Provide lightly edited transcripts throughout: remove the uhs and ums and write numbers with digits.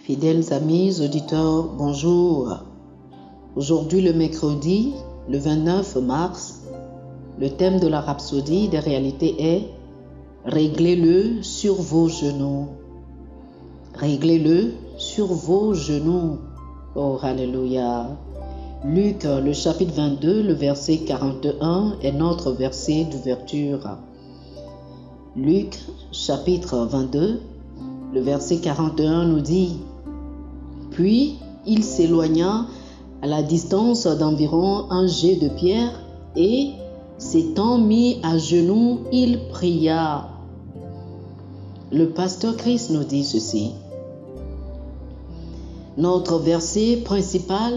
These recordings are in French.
Fidèles amis, auditeurs, bonjour. Aujourd'hui, le mercredi, le 29 mars, le thème de la rhapsodie des réalités est « Réglez-le sur vos genoux ». Réglez-le sur vos genoux. Oh, alléluia. Luc, le chapitre 22, le verset 41 est notre verset d'ouverture. Luc, chapitre 22, le verset 41 nous dit « Puis il s'éloigna à la distance d'environ un jet de pierre et, s'étant mis à genoux, il pria. » Le pasteur Christ nous dit ceci. Notre verset principal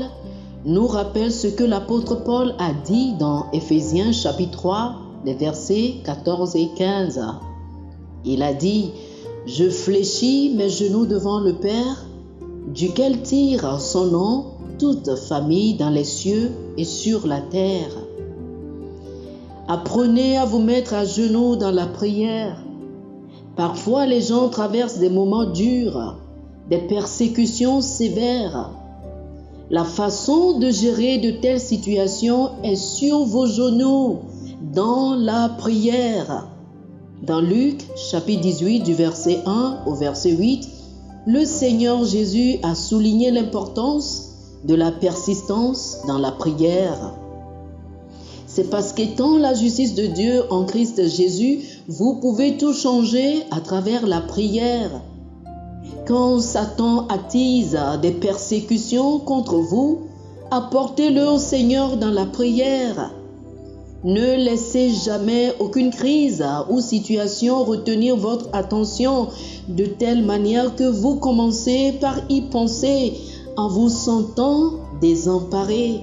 nous rappelle ce que l'apôtre Paul a dit dans Éphésiens chapitre 3, les versets 14 et 15. Il a dit « Je fléchis mes genoux devant le Père, duquel tire son nom toute famille dans les cieux et sur la terre. » Apprenez à vous mettre à genoux dans la prière. Parfois, les gens traversent des moments durs, des persécutions sévères. La façon de gérer de telles situations est sur vos genoux, dans la prière. Dans Luc, chapitre 18, du verset 1 au verset 8, le Seigneur Jésus a souligné l'importance de la persistance dans la prière. C'est parce qu'étant la justice de Dieu en Christ Jésus, vous pouvez tout changer à travers la prière. Quand Satan attise des persécutions contre vous, apportez-le au Seigneur dans la prière. Ne laissez jamais aucune crise ou situation retenir votre attention de telle manière que vous commencez par y penser en vous sentant désemparé.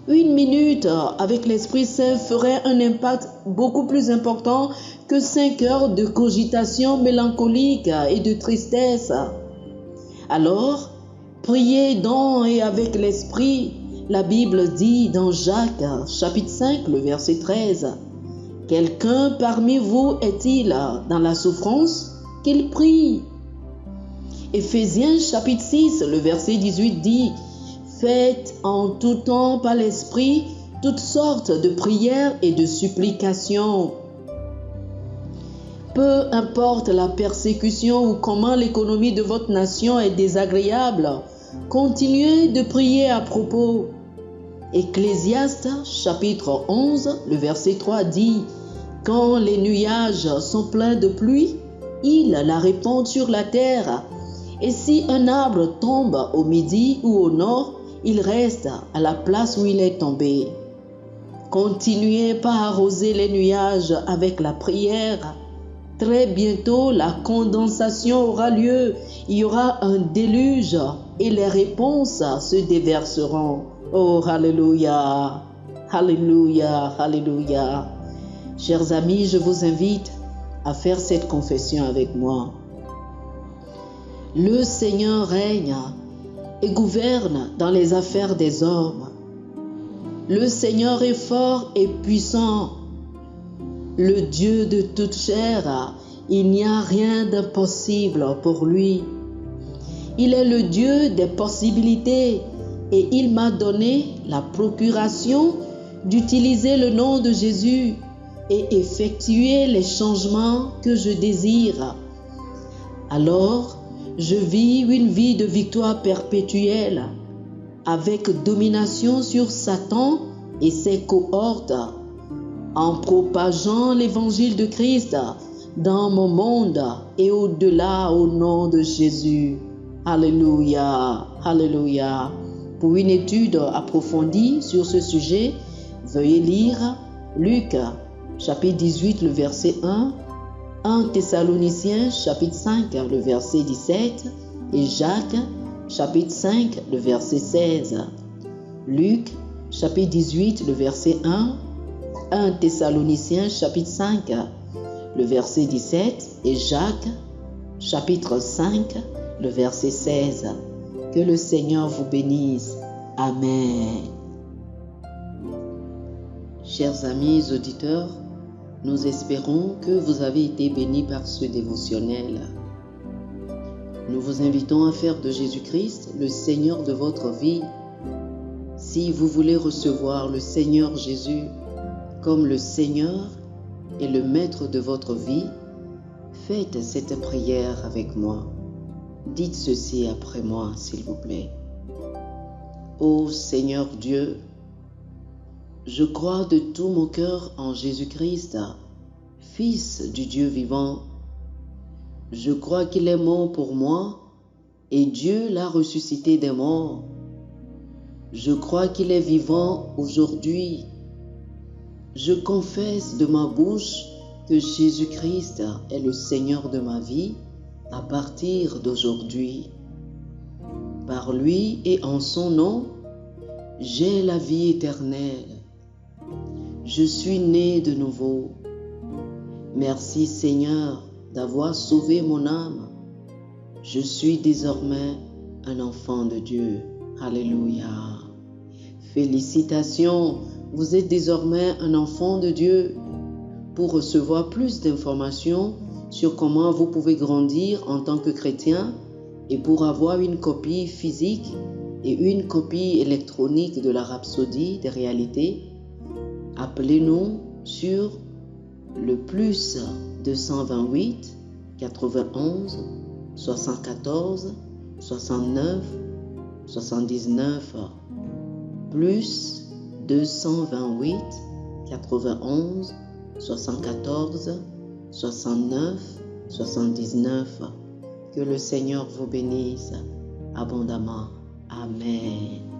1 minute avec l'Esprit Saint ferait un impact beaucoup plus important que 5 heures de cogitation mélancolique et de tristesse. Alors, priez donc et avec l'Esprit. La Bible dit dans Jacques, chapitre 5, le verset 13, « Quelqu'un parmi vous est-il dans la souffrance? Qu'il prie. » Éphésiens, chapitre 6, le verset 18 dit, « Faites en tout temps par l'Esprit toutes sortes de prières et de supplications. » Peu importe la persécution ou comment l'économie de votre nation est désagréable, continuez de prier à propos. Ecclésiaste, chapitre 11, le verset 3 dit « Quand les nuages sont pleins de pluie, ils la répandent sur la terre. Et si un arbre tombe au midi ou au nord, il reste à la place où il est tombé. » Continuez par arroser les nuages avec la prière. Très bientôt, la condensation aura lieu. Il y aura un déluge et les réponses se déverseront. Oh, alléluia, alléluia, alléluia. Chers amis, je vous invite à faire cette confession avec moi. Le Seigneur règne et gouverne dans les affaires des hommes. Le Seigneur est fort et puissant. Le Dieu de toute chair, il n'y a rien d'impossible pour lui. Il est le Dieu des possibilités et il m'a donné la procuration d'utiliser le nom de Jésus et effectuer les changements que je désire. Alors, je vis une vie de victoire perpétuelle avec domination sur Satan et ses cohortes, en propageant l'évangile de Christ dans mon monde et au-delà au nom de Jésus. Alléluia, alléluia. Pour une étude approfondie sur ce sujet, veuillez lire Luc, chapitre 18, le verset 1, 1 Thessaloniciens, chapitre 5, le verset 17, et Jacques, chapitre 5, le verset 16. Luc, chapitre 18, le verset 1, 1 Thessaloniciens, chapitre 5, le verset 17, et Jacques, chapitre 5, le verset 16. Que le Seigneur vous bénisse. Amen. Chers amis auditeurs, nous espérons que vous avez été bénis par ce dévotionnel. Nous vous invitons à faire de Jésus-Christ le Seigneur de votre vie. Si vous voulez recevoir le Seigneur Jésus comme le Seigneur et le Maître de votre vie, faites cette prière avec moi. Dites ceci après moi, s'il vous plaît. Ô Seigneur Dieu, je crois de tout mon cœur en Jésus-Christ, Fils du Dieu vivant. Je crois qu'il est mort pour moi et Dieu l'a ressuscité des morts. Je crois qu'il est vivant aujourd'hui. Je confesse de ma bouche que Jésus-Christ est le Seigneur de ma vie à partir d'aujourd'hui. Par lui et en son nom, j'ai la vie éternelle. Je suis né de nouveau. Merci Seigneur d'avoir sauvé mon âme. Je suis désormais un enfant de Dieu. Alléluia. Félicitations, vous êtes désormais un enfant de Dieu. Pour recevoir plus d'informations sur comment vous pouvez grandir en tant que chrétien et pour avoir une copie physique et une copie électronique de la Rhapsodie des réalités, appelez-nous sur le plus 228 91 74 69 79 plus 228 91 74 69 79. Que le Seigneur vous bénisse abondamment. Amen.